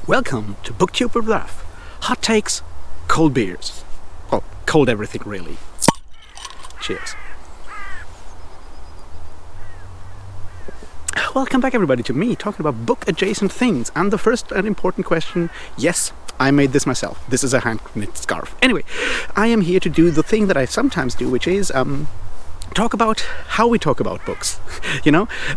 Welcome to Booktube with Raf. Hot takes, cold beers. Well, cold everything really. Cheers. Welcome back everybody to me talking about book adjacent things. And the first and important question, yes, I made this myself. This is a hand knit scarf. Anyway, I am here to do the thing that I sometimes do, which is talk about how we talk about books.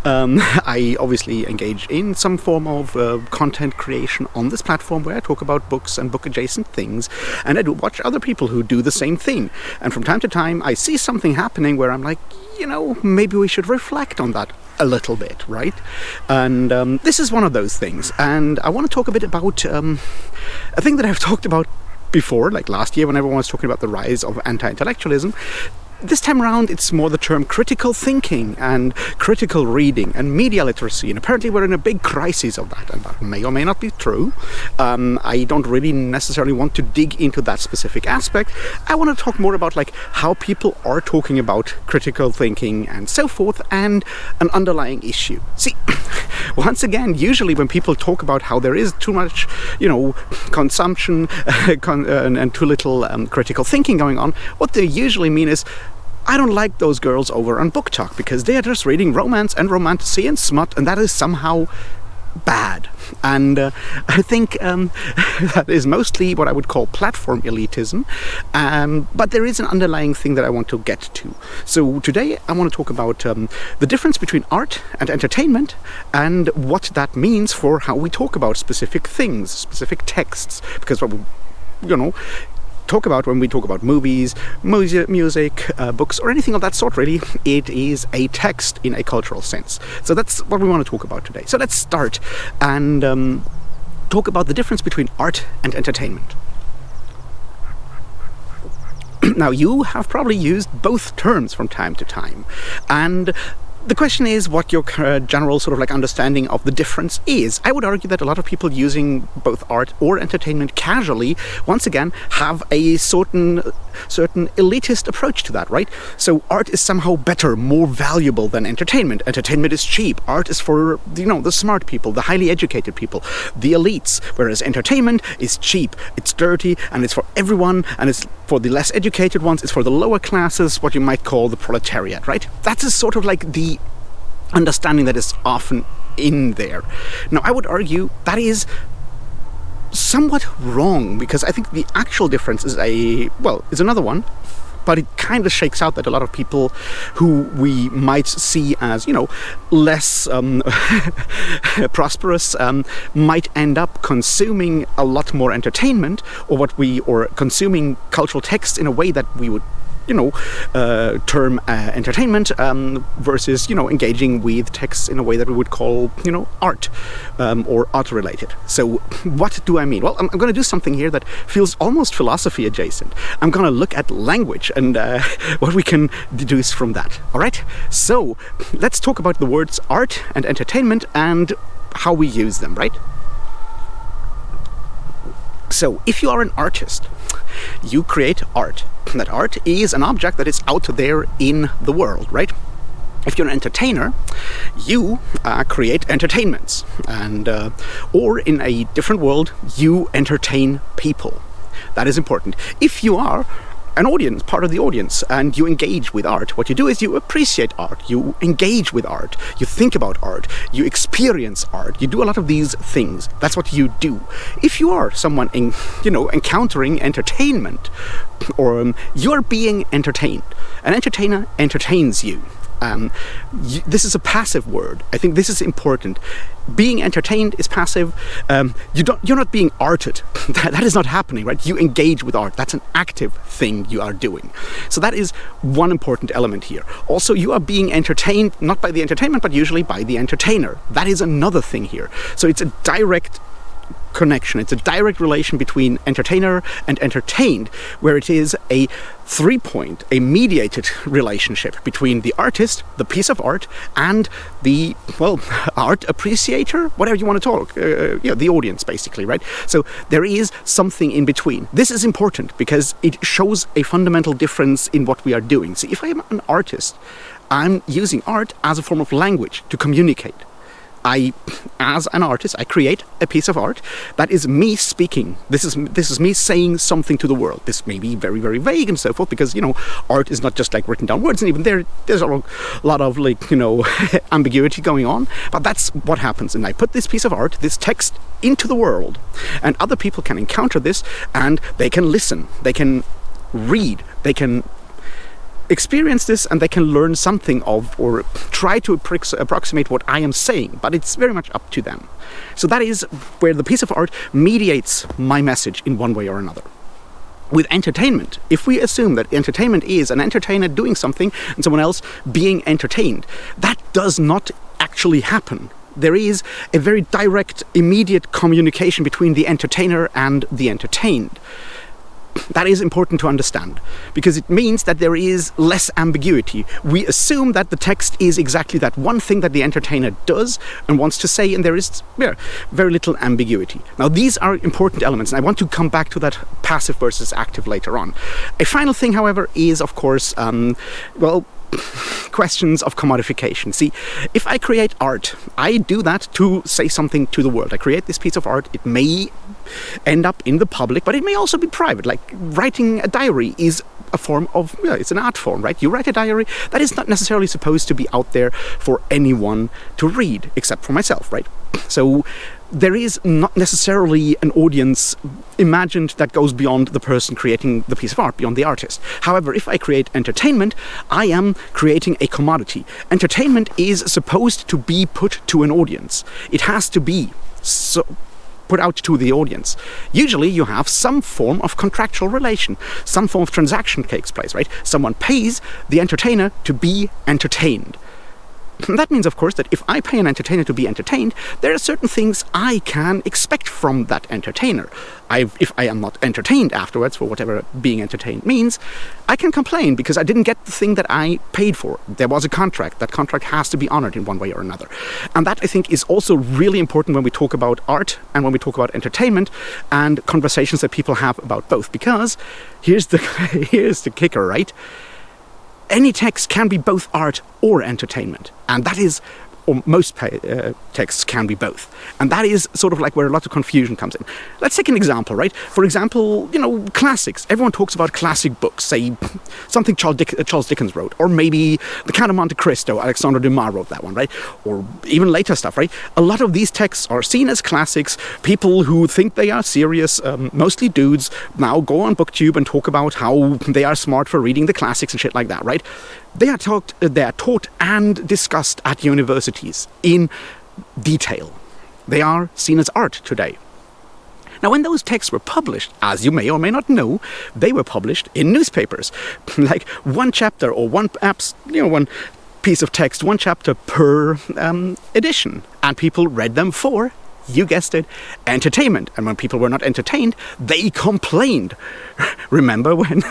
I obviously engage in some form of content creation on this platform where I talk about books and book adjacent things, and I do watch other people who do the same thing, and from time to time I see something happening where I'm like, maybe we should reflect on that a little bit, right? And this is one of those things, and I want to talk a bit about a thing that I've talked about before, like last year when everyone was talking about the rise of anti-intellectualism. This time around, it's more the term critical thinking and critical reading and media literacy, and apparently we're in a big crisis of that, and that may or may not be true. I don't really necessarily want to dig into that specific aspect. I want to talk more about how people are talking about critical thinking and so forth, and an underlying issue. See, once again, usually when people talk about how there is too much, consumption and too little critical thinking going on, what they usually mean is, I don't like those girls over on Book Talk because they are just reading romance and romantasy and smut, and that is somehow bad. And I think that is mostly what I would call platform elitism, but there is an underlying thing that I want to get to. So today I want to talk about the difference between art and entertainment, and what that means for how we talk about specific things, specific texts, because what we talk about when we talk about movies, music, books, or anything of that sort, really, it is a text in a cultural sense. So that's what we want to talk about today. So let's start and talk about the difference between art and entertainment. Now, you have probably used both terms from time to time, and the question is what your general understanding of the difference is. I would argue that a lot of people using both art or entertainment casually, once again, have a certain elitist approach to that, right? So art is somehow better, more valuable than entertainment. Entertainment is cheap. Art is for, the smart people, the highly educated people, the elites, whereas entertainment is cheap, it's dirty, and it's for everyone, and it's for the less educated ones, it's for the lower classes, what you might call the proletariat, right? That's the understanding that is often in there. Now, I would argue that is somewhat wrong, because I think the actual difference is another one, but it kind of shakes out that a lot of people who we might see as, less prosperous might end up consuming a lot more entertainment, or consuming cultural texts in a way that we would term entertainment versus, engaging with texts in a way that we would call, art or art related. So what do I mean? Well, I'm going to do something here that feels almost philosophy adjacent. I'm going to look at language and what we can deduce from that. All right? So let's talk about the words art and entertainment and how we use them, right? So if you are an artist, you create art. That art is an object that is out there in the world, right? If you're an entertainer, you create entertainments, and or in a different world, you entertain people. That is important. If you are an audience, part of the audience, and you engage with art, what you do is you appreciate art, you engage with art, you think about art, you experience art, you do a lot of these things. That's what you do. If you are someone encountering entertainment, or you're being entertained, an entertainer entertains you. This is a passive word. I think this is important. Being entertained is passive. You're not being arted. That is not happening, right? You engage with art. That's an active thing you are doing. So that is one important element here. Also, you are being entertained, not by the entertainment, but usually by the entertainer. That is another thing here. So it's a direct connection. It's a direct relation between entertainer and entertained, where it is a a mediated relationship between the artist, the piece of art, and the, art appreciator, whatever you want to talk, the audience, basically, right? So there is something in between. This is important because it shows a fundamental difference in what we are doing. See, if I'm an artist, I'm using art as a form of language to communicate. as an artist, I create a piece of art that is me speaking. This is me saying something to the world. This may be very, very vague and so forth, because, art is not just like written down words, and even there's a lot of ambiguity going on. But that's what happens. And I put this piece of art, this text, into the world, and other people can encounter this, and they can listen, they can read, they can experience this, and they can learn something of, or try to approximate what I am saying, but it's very much up to them. So that is where the piece of art mediates my message in one way or another. With entertainment, if we assume that entertainment is an entertainer doing something and someone else being entertained, that does not actually happen. There is a very direct, immediate communication between the entertainer and the entertained. That is important to understand, because it means that there is less ambiguity. We assume that the text is exactly that one thing that the entertainer does and wants to say, and there is very little ambiguity. Now, these are important elements, and I want to come back to that passive versus active later on. A final thing, however, is, of course, questions of commodification. See, if I create art, I do that to say something to the world. I create this piece of art. It may end up in the public, but it may also be private. Like writing a diary is a form of, it's an art form, right? You write a diary that is not necessarily supposed to be out there for anyone to read, except for myself, right? So there is not necessarily an audience imagined that goes beyond the person creating the piece of art, beyond the artist. However, if I create entertainment, I am creating a commodity. Entertainment is supposed to be put to an audience. It has to be put out to the audience. Usually you have some form of contractual relation, some form of transaction takes place, right? Someone pays the entertainer to be entertained. That means, of course, that if I pay an entertainer to be entertained, there are certain things I can expect from that entertainer. If I am not entertained afterwards, for whatever being entertained means, I can complain because I didn't get the thing that I paid for. There was a contract. That contract has to be honored in one way or another. And that, I think, is also really important when we talk about art and when we talk about entertainment and conversations that people have about both. Because here's the kicker, right? Any text can be both art or entertainment, and that is, or most texts can be both, and that is sort of like where a lot of confusion comes in. Let's take an example, right? For example, classics. Everyone talks about classic books, say something Charles Dickens wrote, or maybe The Count of Monte Cristo, Alexander Dumas wrote that one, right? Or even later stuff, right? A lot of these texts are seen as classics. People who think they are serious, mostly dudes, now go on booktube and talk about how they are smart for reading the classics and shit like that, right? They are taught and discussed at universities in detail. They are seen as art today. Now, when those texts were published, as you may or may not know, they were published in newspapers. Like one chapter or one piece of text, one chapter per edition. And people read them for, you guessed it, entertainment. And when people were not entertained, they complained. Remember when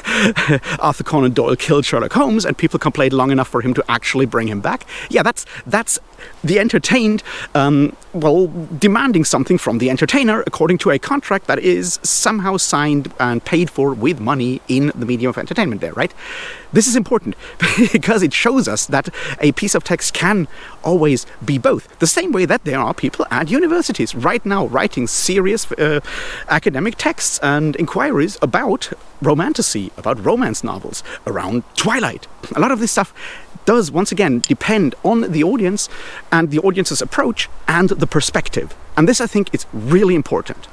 Arthur Conan Doyle killed Sherlock Holmes and people complained long enough for him to actually bring him back? Yeah, that's the entertained, demanding something from the entertainer according to a contract that is somehow signed and paid for with money in the medium of entertainment there, right? This is important because it shows us that a piece of text can always be both. The same way that there are people at universities right now writing serious academic texts and inquiries about romantasy, about romance novels, around Twilight. A lot of this stuff does, once again, depend on the audience and the audience's approach and the perspective. And this, I think, is really important.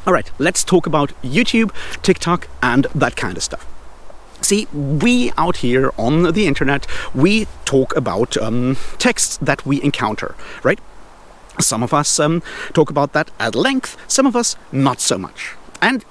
All right, let's talk about YouTube, TikTok, and that kind of stuff. See, we out here on the internet, we talk about texts that we encounter, right? Some of us talk about that at length, some of us not so much. And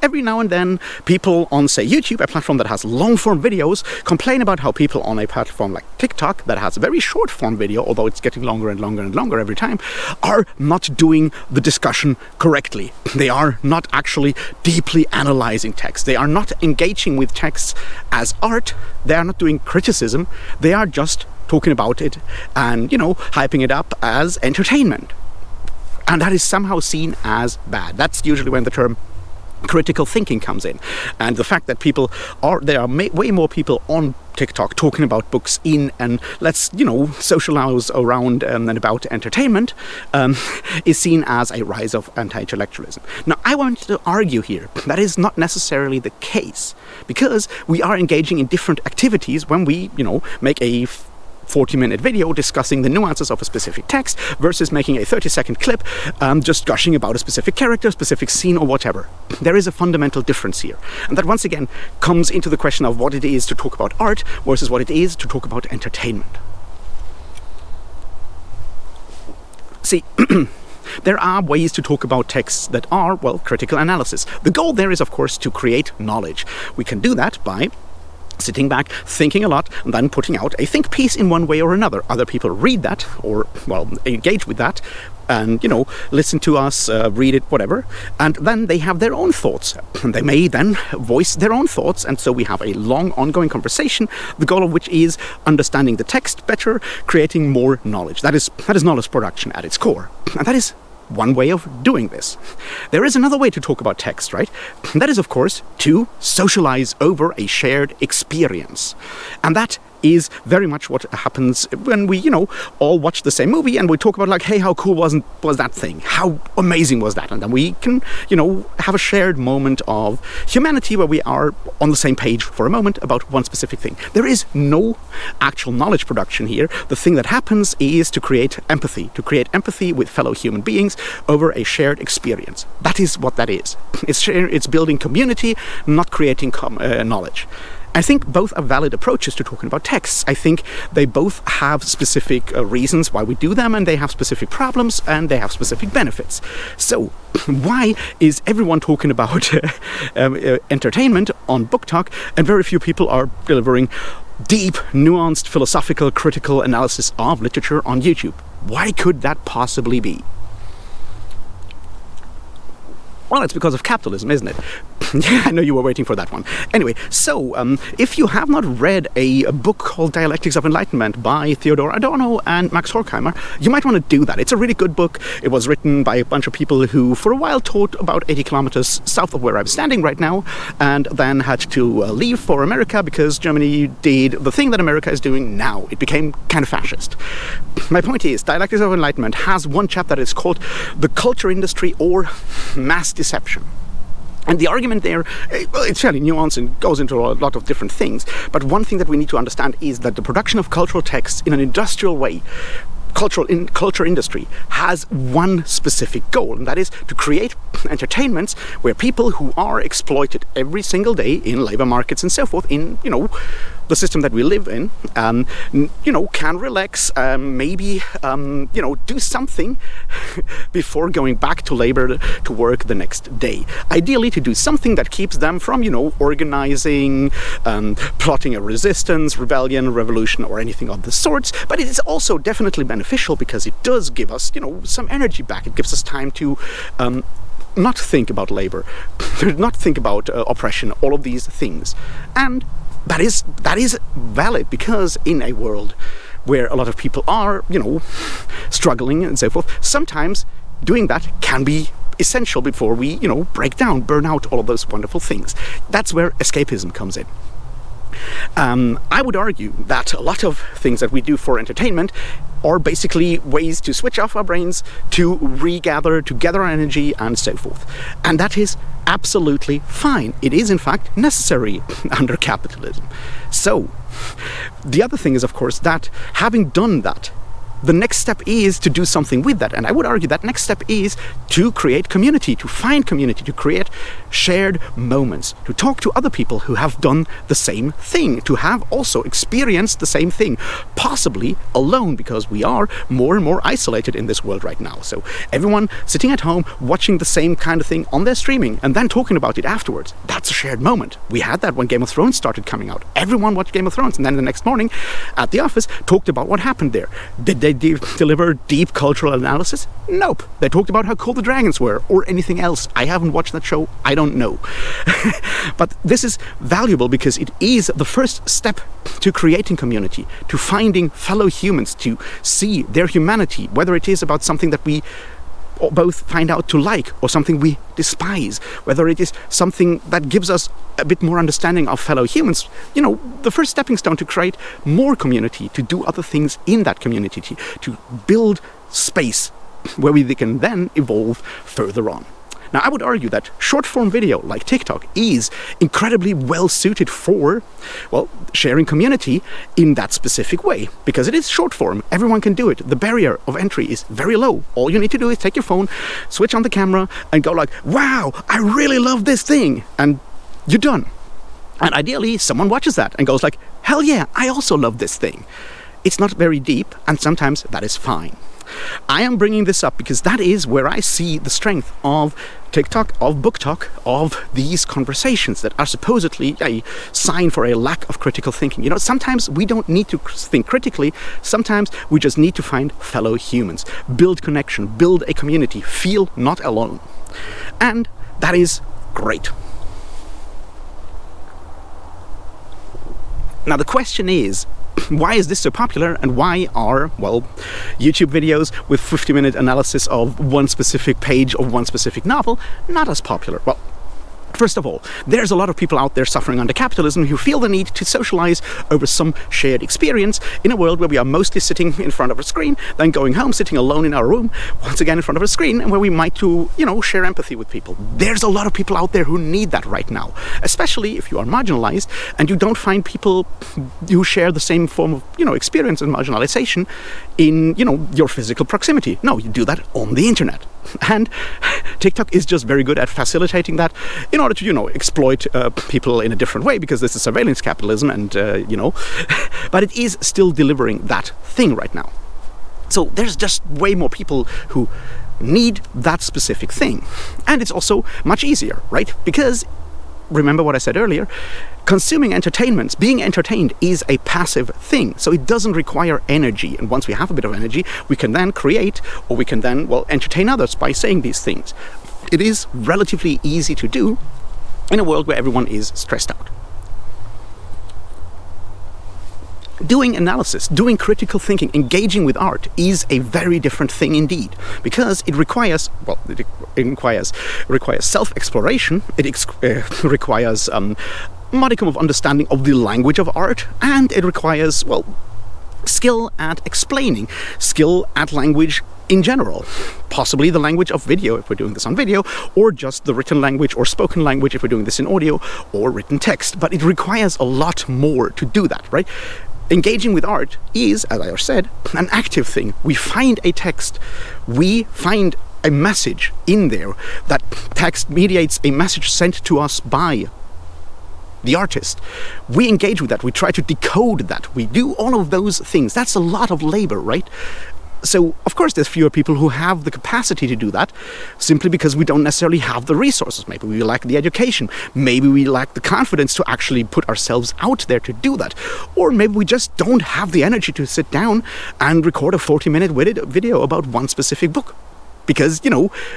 every now and then, people on, say, YouTube, a platform that has long-form videos, complain about how people on a platform like TikTok, that has a very short-form video, although it's getting longer and longer and longer every time, are not doing the discussion correctly. They are not actually deeply analyzing text. They are not engaging with texts as art. They are not doing criticism. They are just talking about it and, hyping it up as entertainment. And that is somehow seen as bad. That's usually when the term critical thinking comes in, and the fact that there are way more people on TikTok talking about books in and socialize around and about entertainment is seen as a rise of anti-intellectualism. Now, I want to argue here that is not necessarily the case, because we are engaging in different activities when we, make a 40-minute video discussing the nuances of a specific text versus making a 30-second clip just gushing about a specific character, specific scene, or whatever. There is a fundamental difference here. And that once again comes into the question of what it is to talk about art versus what it is to talk about entertainment. See, there are ways to talk about texts that are, critical analysis. The goal there is, of course, to create knowledge. We can do that by sitting back, thinking a lot, and then putting out a think piece in one way or another. Other people read that, or, engage with that, and, listen to us, read it, whatever, and then they have their own thoughts. And they may then voice their own thoughts, and so we have a long, ongoing conversation, the goal of which is understanding the text better, creating more knowledge. That is knowledge production at its core. And that is one way of doing this. There is another way to talk about text, right? That is, of course, to socialize over a shared experience. And that is very much what happens when we, all watch the same movie and we talk about hey, how cool was that thing? How amazing was that? And then we can, have a shared moment of humanity where we are on the same page for a moment about one specific thing. There is no actual knowledge production here. The thing that happens is to create empathy with fellow human beings over a shared experience. That is what that is. It's building community, not creating knowledge. I think both are valid approaches to talking about texts. I think they both have specific reasons why we do them, and they have specific problems, and they have specific benefits. So, why is everyone talking about entertainment on Book Talk, and very few people are delivering deep, nuanced, philosophical, critical analysis of literature on YouTube? Why could that possibly be? Well, it's because of capitalism, isn't it? Yeah, I know you were waiting for that one. Anyway, so if you have not read a book called Dialectics of Enlightenment by Theodor Adorno and Max Horkheimer, you might want to do that. It's a really good book. It was written by a bunch of people who, for a while, taught about 80 kilometers south of where I'm standing right now, and then had to leave for America because Germany did the thing that America is doing now. It became kind of fascist. My point is, Dialectics of Enlightenment has one chapter that is called The Culture Industry or Mass Deception. And the argument there, it's fairly nuanced and goes into a lot of different things. But one thing that we need to understand is that the production of cultural texts in an industrial way, culture industry, has one specific goal, and that is to create entertainments where people who are exploited every single day in labor markets and so forth, in, the system that we live in, can relax, maybe, do something before going back to labor to work the next day. Ideally, to do something that keeps them from, organizing, plotting a resistance, rebellion, revolution, or anything of the sorts. But it is also definitely beneficial because it does give us, some energy back. It gives us time to not think about labor, not think about oppression, all of these things. And that is valid because in a world where a lot of people are, struggling and so forth, sometimes doing that can be essential before we, break down, burn out, all of those wonderful things. That's where escapism comes in. I would argue that a lot of things that we do for entertainment are basically ways to switch off our brains, to regather, to gather our energy, and so forth. And that is absolutely fine. It is, in fact, necessary under capitalism. So, the other thing is, of course, that having done that, the next step is to do something with that. And I would argue that next step is to create community, to find community, to create shared moments, to talk to other people who have done the same thing, to have also experienced the same thing, possibly alone, because we are more and more isolated in this world right now. So everyone sitting at home watching the same kind of thing on their streaming and then talking about it afterwards, that's a shared moment. We had that when Game of Thrones started coming out. Everyone watched Game of Thrones, and then the next morning at the office talked about what happened there. Did they deliver deep cultural analysis? Nope. They talked about how cool the dragons were, or anything else. I haven't watched that show. I don't know. But this is valuable because it is the first step to creating community, to finding fellow humans, to see their humanity, whether it is about something that we or both find out to like or something we despise, whether it is something that gives us a bit more understanding of fellow humans, the first stepping stone to create more community, to do other things in that community, to build space where we can then evolve further on. Now, I would argue that short-form video like TikTok is incredibly well-suited for, sharing community in that specific way, because it is short-form. Everyone can do it. The barrier of entry is very low. All you need to do is take your phone, switch on the camera, and go like, wow, I really love this thing, and you're done. And ideally, someone watches that and goes like, hell yeah, I also love this thing. It's not very deep, and sometimes that is fine. I am bringing this up because that is where I see the strength of TikTok, of BookTok, of these conversations that are supposedly a sign for a lack of critical thinking. Sometimes we don't need to think critically. Sometimes we just need to find fellow humans, build connection, build a community, feel not alone. And that is great. Now the question is, why is this so popular, and why are, YouTube videos with 50-minute analysis of one specific page of one specific novel not as popular? Well, first of all, there's a lot of people out there suffering under capitalism who feel the need to socialize over some shared experience in a world where we are mostly sitting in front of a screen, then going home, sitting alone in our room, once again in front of a screen, and where we might share empathy with people. There's a lot of people out there who need that right now, especially if you are marginalized and you don't find people who share the same form of, experience and marginalization in, your physical proximity. No, you do that on the internet. And TikTok is just very good at facilitating that in order to, exploit people in a different way, because this is surveillance capitalism and, but it is still delivering that thing right now. So there's just way more people who need that specific thing. And it's also much easier, right? Because remember what I said earlier, consuming entertainment, being entertained is a passive thing. So it doesn't require energy. And once we have a bit of energy, we can then create, or we can then, entertain others by saying these things. It is relatively easy to do in a world where everyone is stressed out. Doing analysis, doing critical thinking, engaging with art is a very different thing indeed, because it requires, requires self-exploration, it requires modicum of understanding of the language of art, and it requires, skill at explaining, skill at language in general. Possibly the language of video if we're doing this on video, or just the written language or spoken language if we're doing this in audio, or written text. But it requires a lot more to do that, right? Engaging with art is, as I said, an active thing. We find a text, we find a message in there. That text mediates a message sent to us by the artist. We engage with that, we try to decode that, we do all of those things. That's a lot of labor, right? So, of course, there's fewer people who have the capacity to do that, simply because we don't necessarily have the resources. Maybe we lack the education. Maybe we lack the confidence to actually put ourselves out there to do that. Or maybe we just don't have the energy to sit down and record a 40-minute video about one specific book. Because,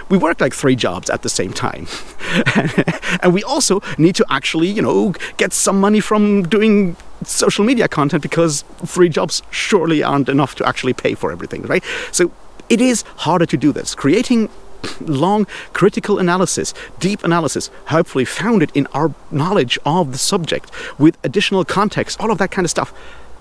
we work like 3 jobs at the same time. And we also need to actually, get some money from doing social media content, because 3 jobs surely aren't enough to actually pay for everything, right? So it is harder to do this. Creating long critical analysis, deep analysis, hopefully founded in our knowledge of the subject with additional context, all of that kind of stuff.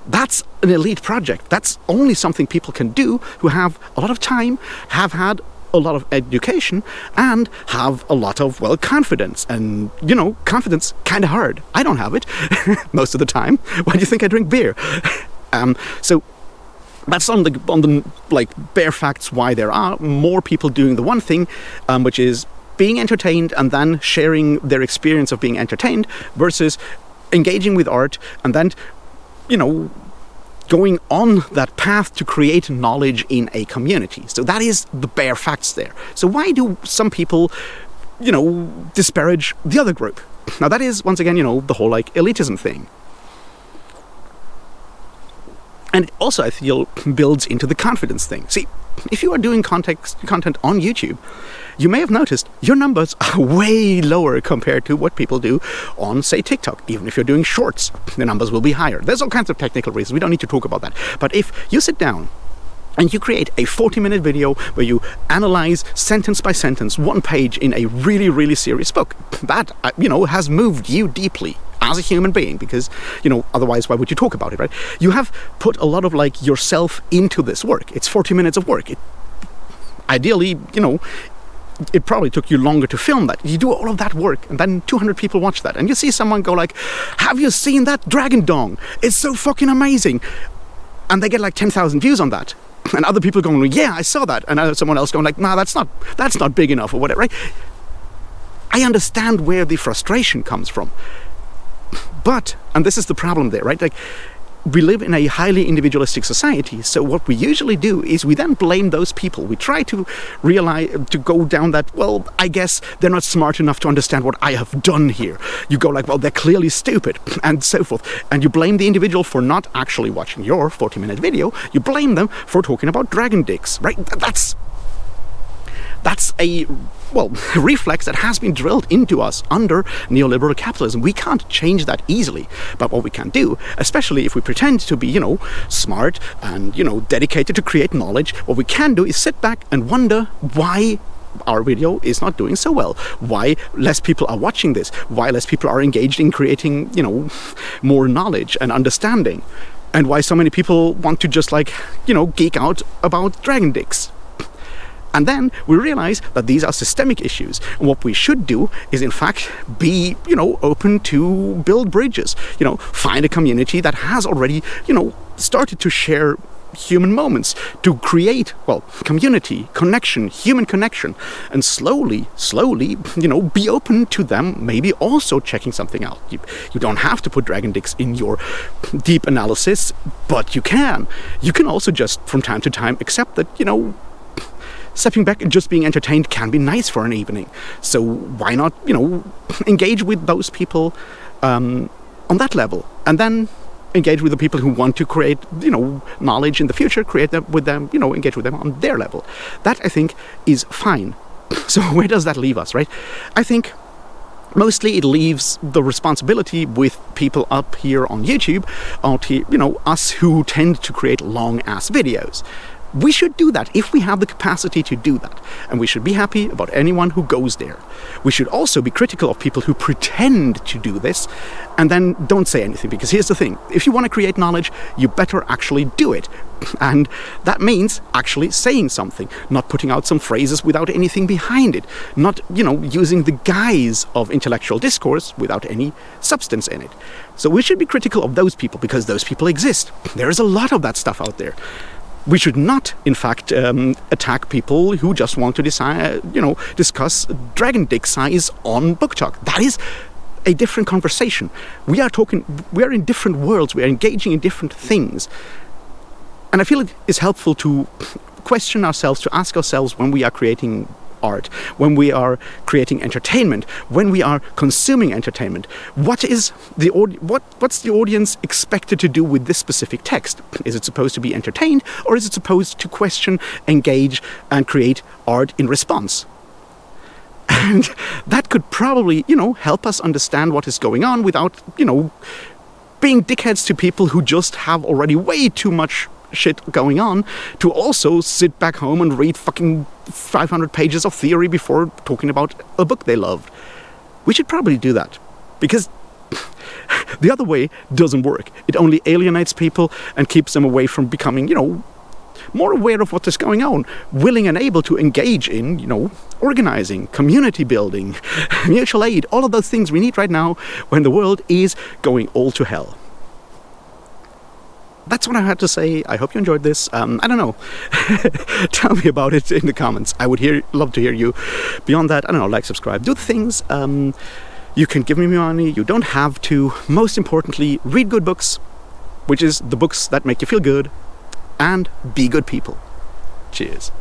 That's an elite project. That's only something people can do who have a lot of time, have had a lot of education, and have a lot of, confidence. And, confidence kind of hard. I don't have it most of the time. Why do you think I drink beer? So that's on the bare facts why there are more people doing the one thing, which is being entertained and then sharing their experience of being entertained, versus engaging with art and then, going on that path to create knowledge in a community. So that is the bare facts there. So why do some people, disparage the other group? Now that is, once again, the whole elitism thing. And it also, I feel, builds into the confidence thing. See, if you are doing content on YouTube, you may have noticed your numbers are way lower compared to what people do on, say, TikTok. Even if you're doing shorts, the numbers will be higher. There's all kinds of technical reasons. We don't need to talk about that. But if you sit down and you create a 40-minute video where you analyze sentence by sentence, one page in a really, really serious book, that, has moved you deeply as a human being, because, otherwise why would you talk about it, right? You have put a lot of, yourself into this work. It's 40 minutes of work. Ideally, it probably took you longer to film that. You do all of that work, and then 200 people watch that, and you see someone go like, have you seen that dragon dong? It's so fucking amazing. And they get 10,000 views on that. And other people going, yeah, I saw that. And someone else going nah, that's not big enough or whatever, right? I understand where the frustration comes from. But, and this is the problem there, right? We live in a highly individualistic society, so what we usually do is we then blame those people. We try to go down that, well, I guess they're not smart enough to understand what I have done here. You go well, they're clearly stupid, and so forth. And you blame the individual for not actually watching your 40-minute video. You blame them for talking about dragon dicks, right? That's a reflex that has been drilled into us under neoliberal capitalism. We can't change that easily. But what we can do, especially if we pretend to be, smart and, dedicated to create knowledge, what we can do is sit back and wonder why our video is not doing so well, why less people are watching this, why less people are engaged in creating, more knowledge and understanding, and why so many people want to just geek out about dragon dicks. And then we realize that these are systemic issues. And what we should do is, in fact, be, open to build bridges. Find a community that has already, started to share human moments, to create, community, connection, human connection. And slowly, be open to them maybe also checking something out. You don't have to put dragon dicks in your deep analysis, but you can. You can also just, from time to time, accept that, stepping back and just being entertained can be nice for an evening. So why not, engage with those people on that level, and then engage with the people who want to create, knowledge in the future, create them with them, engage with them on their level. That, I think, is fine. So where does that leave us, right? I think mostly it leaves the responsibility with people up here on YouTube, us who tend to create long-ass videos. We should do that if we have the capacity to do that. And we should be happy about anyone who goes there. We should also be critical of people who pretend to do this and then don't say anything. Because here's the thing. If you want to create knowledge, you better actually do it. And that means actually saying something, not putting out some phrases without anything behind it, not, using the guise of intellectual discourse without any substance in it. So we should be critical of those people because those people exist. There is a lot of that stuff out there. We should not, in fact, attack people who just want to discuss dragon dick size on Book Talk. That is a different conversation. We are in different worlds. We are engaging in different things. And I feel it is helpful to question ourselves, to ask ourselves when we are creating art, when we are creating entertainment, when we are consuming entertainment, what's the audience expected to do with this specific text? Is it supposed to be entertained, or is it supposed to question, engage, and create art in response? And that could probably, help us understand what is going on without, being dickheads to people who just have already way too much shit going on to also sit back home and read fucking 500 pages of theory before talking about a book they loved. We should probably do that, because the other way doesn't work. It only alienates people and keeps them away from becoming, more aware of what is going on, willing and able to engage in, organizing, community building, mutual aid, all of those things we need right now when the world is going all to hell. That's what I had to say. I hope you enjoyed this. I don't know. Tell me about it in the comments. I would love to hear you. Beyond that, I don't know, like, subscribe, do the things. You can give me money. You don't have to. Most importantly, read good books, which is the books that make you feel good, and be good people. Cheers.